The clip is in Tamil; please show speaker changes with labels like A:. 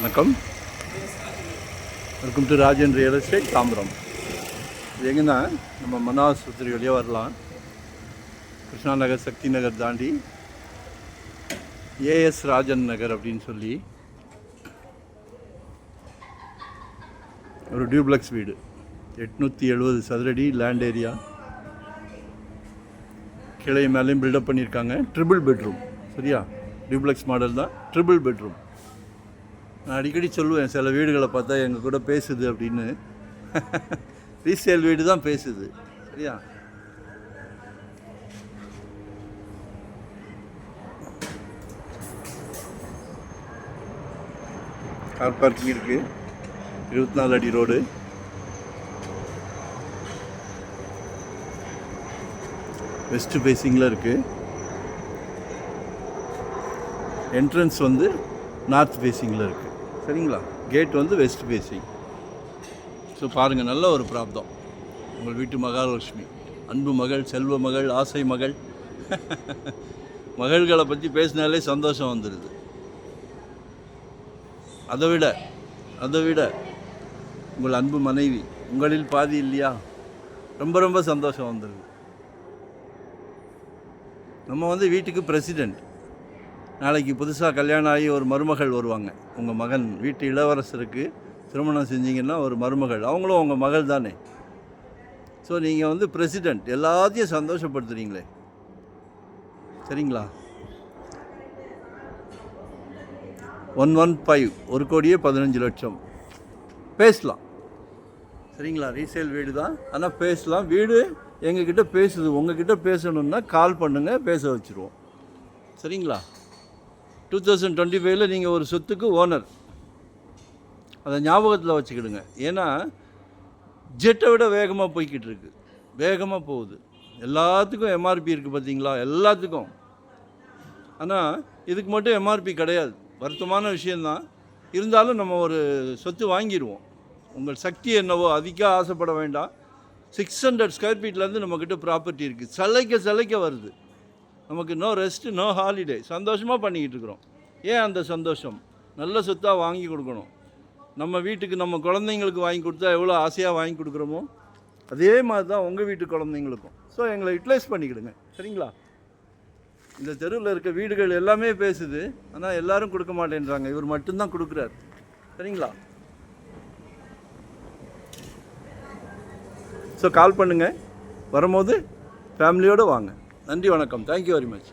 A: வணக்கம். Welcome to Rajan real estate Tambaram. இது எங்கன்னா நம்ம மன ஆஸ்பத்திரி வழியாக வரலாம். கிருஷ்ணா நகர், சக்தி நகர் தாண்டி ஏஎஸ் ராஜன் நகர் அப்படின்னு சொல்லி ஒரு டியூப்ளெக்ஸ் வீடு, 870 சதுரடி லேண்ட் ஏரியா. கிளை மேலேயும் பில்டப் பண்ணியிருக்காங்க. Triple bedroom. சரியா? டியூப்ளெக்ஸ் மாடல் தான், ட்ரிபிள் பெட்ரூம். நான் அடிக்கடி சொல்லுவேன், சில வீடுகளை பார்த்தா எங்கள் கூட பேசுது அப்படின்னு. ரீசேல் வீடு தான் பேசுது. சரியா? கார் பார்க்கிங் இருக்குது. 24 அடி ரோடு. வெஸ்ட் ஃபேஸிங்கில் இருக்குது. என்ட்ரன்ஸ் வந்து நார்த் ஃபேஸிங்கில் இருக்குது. சரிங்களா? கேட் வந்து வெஸ்ட் ஃபேஸிங். ஸோ பாருங்கள், நல்ல ஒரு பிராப்தம். உங்கள் வீட்டு மகாலட்சுமி, அன்பு மகள், செல்வ மகள், ஆசை மகள். மகள்களை பற்றி பேசினாலே சந்தோஷம் வந்துடுது. அதை விட உங்கள் அன்பு மனைவி, உங்களில் பாதி இல்லையா, ரொம்ப ரொம்ப சந்தோஷம் வந்துடுது. நம்ம வந்து வீட்டுக்கு பிரசிடெண்ட். நாளைக்கு புதுசாக கல்யாணம் ஆகி ஒரு மருமகள் வருவாங்க. உங்கள் மகன் வீட்டு இளவரசருக்கு திருமணம் செஞ்சிங்கன்னா ஒரு மருமகள், அவங்களும் உங்கள் மகள் தானே. ஸோ நீங்கள் வந்து பிரசிடெண்ட், எல்லாத்தையும் சந்தோஷப்படுத்துகிறீங்களே. சரிங்களா? 115, 1,15,00,000 பேசலாம். சரிங்களா? ரீசேல் வீடு தான், ஆனால் பேசலாம். வீடு எங்ககிட்ட பேசுது. உங்ககிட்ட பேசணுன்னா கால் பண்ணுங்கள், பேச வச்சுருவோம். சரிங்களா? 2025 நீங்கள் ஒரு சொத்துக்கு ஓனர். அதை ஞாபகத்தில் வச்சுக்கிடுங்க. ஏன்னா ஜெட்டை விட வேகமாக போய்கிட்டு இருக்கு. வேகமாக போகுது. எல்லாத்துக்கும் எம்ஆர்பி இருக்குது பார்த்தீங்களா? எல்லாத்துக்கும். ஆனால் இதுக்கு மட்டும் எம்ஆர்பி கிடையாது. வருத்தமான விஷயந்தான். இருந்தாலும் நம்ம ஒரு சொத்து வாங்கிடுவோம். உங்கள் சக்தி என்னவோ அதிகம் ஆசைப்பட வேண்டாம். 600 ஸ்கொயர் ஃபீட்லேருந்து நம்மக்கிட்ட ப்ராப்பர்ட்டி இருக்குது. சலைக்க வருது. நமக்கு நோ ரெஸ்ட்டு, நோ ஹாலிடே. சந்தோஷமாக பண்ணிக்கிட்டு இருக்கிறோம். ஏன் அந்த சந்தோஷம்? நல்ல சொத்தாக வாங்கி கொடுக்கணும். நம்ம வீட்டுக்கு நம்ம குழந்தைங்களுக்கு வாங்கி கொடுத்தா எவ்வளோ ஆசையாக வாங்கி கொடுக்குறோமோ அதே மாதிரி தான் உங்கள் வீட்டு குழந்தைங்களுக்கும். ஸோ எங்களை யூட்டிலைஸ் பண்ணிக்கிடுங்க. சரிங்களா? இந்த தெருவில் இருக்க வீடுகள் எல்லாமே பேசுது, ஆனால் எல்லோரும் கொடுக்க மாட்டேன்றாங்க. இவர் மட்டும்தான் கொடுக்குறார். சரிங்களா? ஸோ கால் பண்ணுங்கள். வரும்போது ஃபேமிலியோடு வாங்க. நன்றி, வணக்கம். Thank you very much.